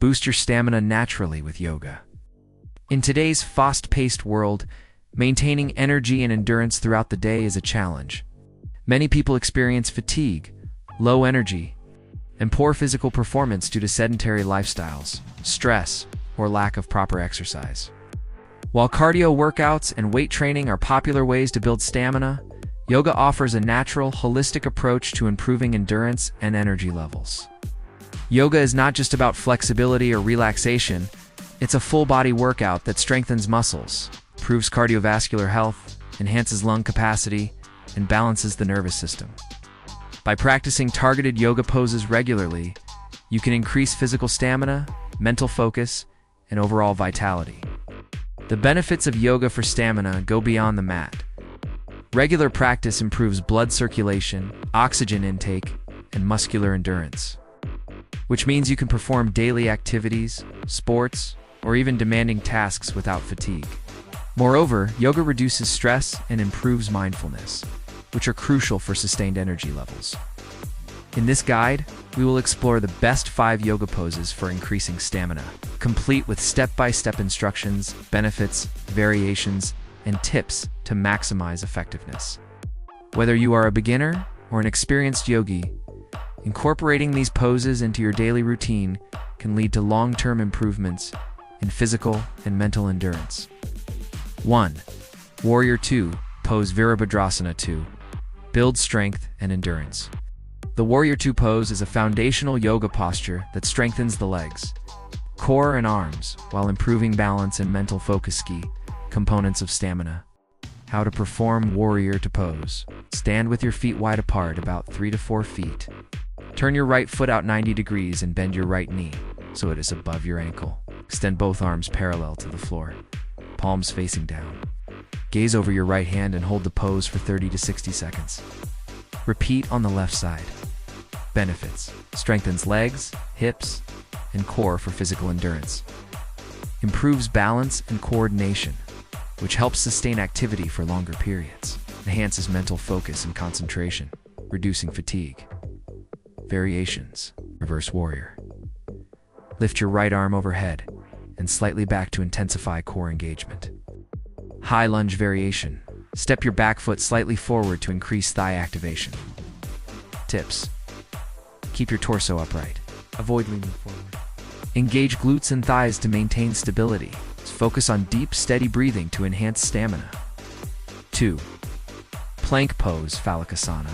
Boost your stamina naturally with yoga. In today's fast-paced world, maintaining energy and endurance throughout the day is a challenge. Many people experience fatigue, low energy, and poor physical performance due to sedentary lifestyles, stress, or lack of proper exercise. While cardio workouts and weight training are popular ways to build stamina, yoga offers a natural, holistic approach to improving endurance and energy levels. Yoga is not just about flexibility or relaxation, it's a full-body workout that strengthens muscles, improves cardiovascular health, enhances lung capacity, and balances the nervous system. By practicing targeted yoga poses regularly, you can increase physical stamina, mental focus, and overall vitality. The benefits of yoga for stamina go beyond the mat. Regular practice improves blood circulation, oxygen intake, and muscular endurance, which means you can perform daily activities, sports, or even demanding tasks without fatigue. Moreover, yoga reduces stress and improves mindfulness, which are crucial for sustained energy levels. In this guide, we will explore the best 5 yoga poses for increasing stamina, complete with step-by-step instructions, benefits, variations, and tips to maximize effectiveness. Whether you are a beginner or an experienced yogi, incorporating these poses into your daily routine can lead to long-term improvements in physical and mental endurance. 1. Warrior 2, pose Virabhadrasana 2. Build strength and endurance. The Warrior 2 pose is a foundational yoga posture that strengthens the legs, core, and arms while improving balance and mental focus. Key components of stamina. How to perform Warrior 2 pose. Stand with your feet wide apart, about 3 to 4 feet. Turn your right foot out 90 degrees and bend your right knee so it is above your ankle. Extend both arms parallel to the floor, palms facing down. Gaze over your right hand and hold the pose for 30 to 60 seconds. Repeat on the left side. Benefits: strengthens legs, hips, and core for physical endurance. Improves balance and coordination, which helps sustain activity for longer periods. Enhances mental focus and concentration, reducing fatigue. Variations: reverse warrior. Lift your right arm overhead and slightly back to intensify core engagement. High lunge variation. Step your back foot slightly forward to increase thigh activation. Tips: keep your torso upright. Avoid leaning forward. Engage glutes and thighs to maintain stability. Focus on deep, steady breathing to enhance stamina. 2. Plank pose Phalakasana.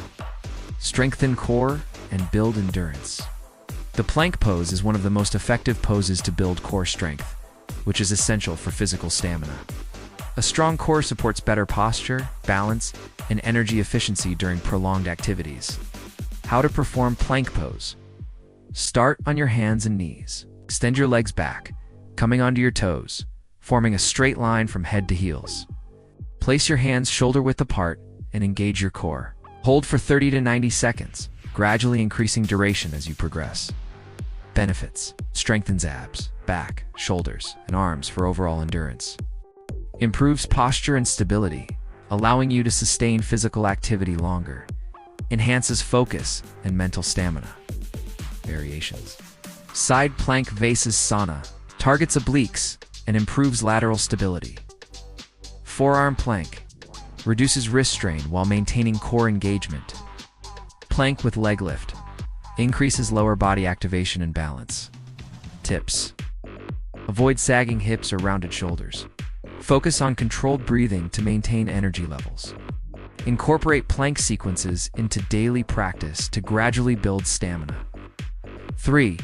Strengthen core and build endurance. The plank pose is one of the most effective poses to build core strength, which is essential for physical stamina. A strong core supports better posture, balance, and energy efficiency during prolonged activities. How to perform plank pose. Start on your hands and knees. Extend your legs back, coming onto your toes, forming a straight line from head to heels. Place your hands shoulder-width apart and engage your core. Hold for 30 to 90 seconds, gradually increasing duration as you progress. Benefits: strengthens abs, back, shoulders, and arms for overall endurance. Improves posture and stability, allowing you to sustain physical activity longer. Enhances focus and mental stamina. Variations: side plank Vasasana targets obliques and improves lateral stability. Forearm plank reduces wrist strain while maintaining core engagement. Plank with leg lift increases lower body activation and balance. Tips: avoid sagging hips or rounded shoulders. Focus on controlled breathing to maintain energy levels. Incorporate plank sequences into daily practice to gradually build stamina. 3.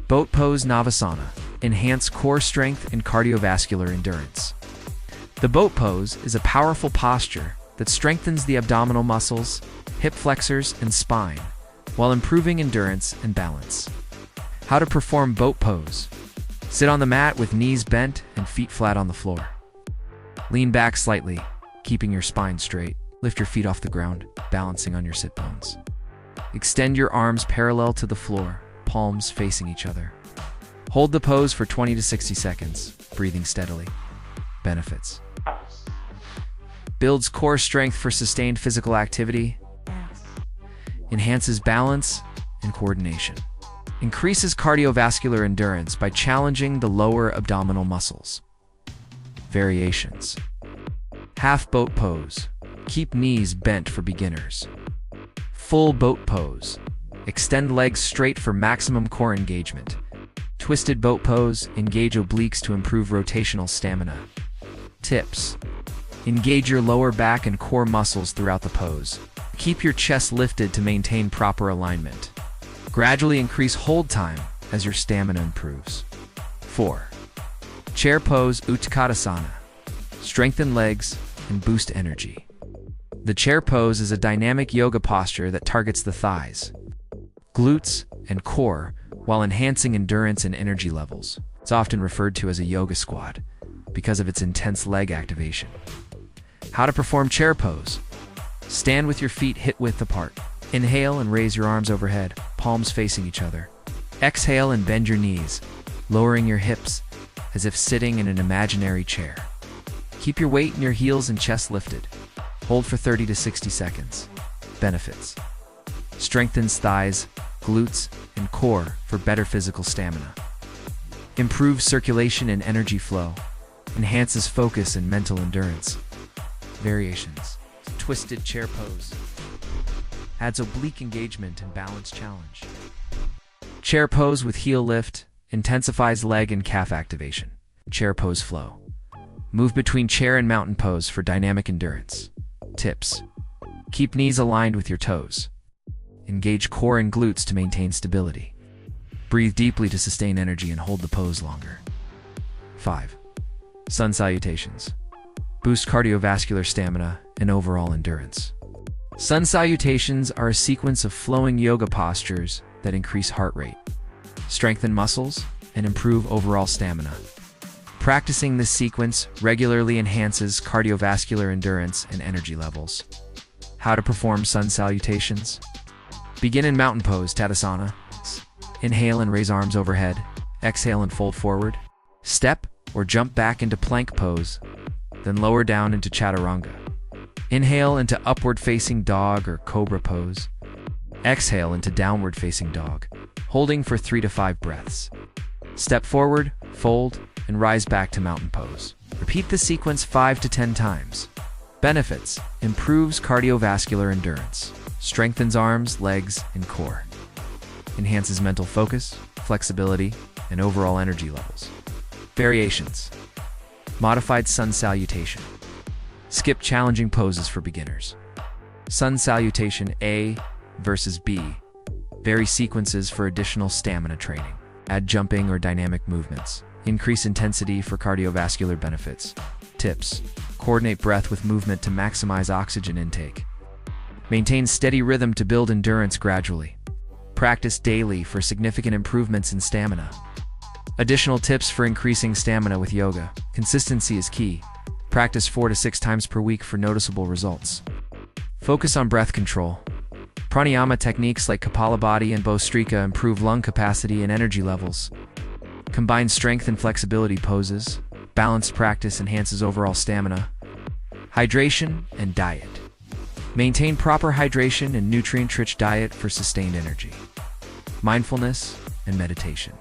Boat pose Navasana. Enhance core strength and cardiovascular endurance. The boat pose is a powerful posture that strengthens the abdominal muscles, hip flexors, and spine, while improving endurance and balance. How to perform boat pose. Sit on the mat with knees bent and feet flat on the floor. Lean back slightly, keeping your spine straight. Lift your feet off the ground, balancing on your sit bones. Extend your arms parallel to the floor, palms facing each other. Hold the pose for 20 to 60 seconds, breathing steadily. Benefits: builds core strength for sustained physical activity. Enhances balance and coordination. Increases cardiovascular endurance by challenging the lower abdominal muscles. Variations. Half boat pose. Keep knees bent for beginners. Full boat pose. Extend legs straight for maximum core engagement. Twisted boat pose. Engage obliques to improve rotational stamina. Tips. Engage your lower back and core muscles throughout the pose. Keep your chest lifted to maintain proper alignment. Gradually increase hold time as your stamina improves. 4. Chair pose Utkatasana. Strengthen legs and boost energy. The chair pose is a dynamic yoga posture that targets the thighs, glutes, and core while enhancing endurance and energy levels. It's often referred to as a yoga squat because of its intense leg activation. How to perform chair pose. Stand with your feet hip-width apart. Inhale and raise your arms overhead, palms facing each other. Exhale and bend your knees, lowering your hips as if sitting in an imaginary chair. Keep your weight in your heels and chest lifted. Hold for 30 to 60 seconds. Benefits. Strengthens thighs, glutes, and core for better physical stamina. Improves circulation and energy flow. Enhances focus and mental endurance. Variations. Twisted chair pose. Adds oblique engagement and balance challenge. Chair pose with heel lift intensifies leg and calf activation. Chair pose flow. Move between chair and mountain pose for dynamic endurance. Tips. Keep knees aligned with your toes. Engage core and glutes to maintain stability. Breathe deeply to sustain energy and hold the pose longer. 5. Sun salutations. Boost cardiovascular stamina and overall endurance. Sun salutations are a sequence of flowing yoga postures that increase heart rate, strengthen muscles, and improve overall stamina. Practicing this sequence regularly enhances cardiovascular endurance and energy levels. How to perform sun salutations. Begin in mountain pose, Tadasana. Inhale and raise arms overhead. Exhale and fold forward. Step or jump back into plank pose, then lower down into chaturanga. Inhale into upward facing dog or cobra pose. Exhale into downward facing dog, holding for 3 to 5 breaths. Step forward, fold, and rise back to mountain pose. Repeat the sequence 5 to 10 times. Benefits. Improves cardiovascular endurance. Strengthens arms, legs, and core. Enhances mental focus, flexibility, and overall energy levels. Variations. Modified sun salutation. Skip challenging poses for beginners. Sun salutation A versus B. Vary sequences for additional stamina training. Add jumping or dynamic movements. Increase intensity for cardiovascular benefits. Tips. Coordinate breath with movement to maximize oxygen intake. Maintain steady rhythm to build endurance gradually. Practice daily for significant improvements in stamina. Additional tips for increasing stamina with yoga. Consistency is key. Practice 4 to 6 times per week for noticeable results. Focus on breath control. Pranayama techniques like Kapalabhati and Bhastrika improve lung capacity and energy levels. Combine strength and flexibility poses. Balanced practice enhances overall stamina. Hydration and diet. Maintain proper hydration and nutrient-rich diet for sustained energy. Mindfulness and meditation.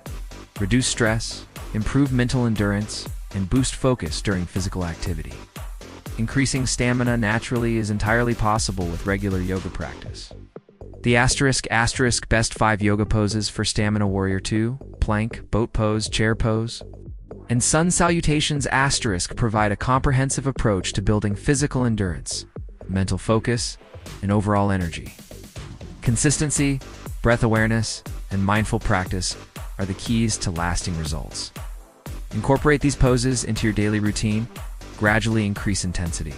Reduce stress, improve mental endurance, and boost focus during physical activity. Increasing stamina naturally is entirely possible with regular yoga practice. The *** best 5 yoga poses for Stamina Warrior 2, plank, boat pose, chair pose, and sun salutations * provide a comprehensive approach to building physical endurance, mental focus, and overall energy. Consistency, breath awareness, and mindful practice are the keys to lasting results. Incorporate these poses into your daily routine, gradually increase intensity,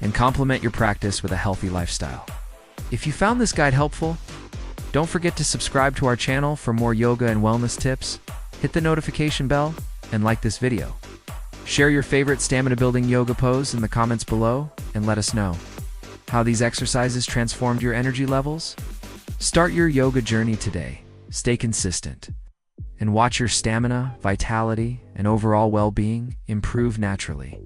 and complement your practice with a healthy lifestyle. If you found this guide helpful, don't forget to subscribe to our channel for more yoga and wellness tips, hit the notification bell, and like this video. Share your favorite stamina-building yoga pose in the comments below and let us know how these exercises transformed your energy levels. Start your yoga journey today, stay consistent, and watch your stamina, vitality, and overall well-being improve naturally.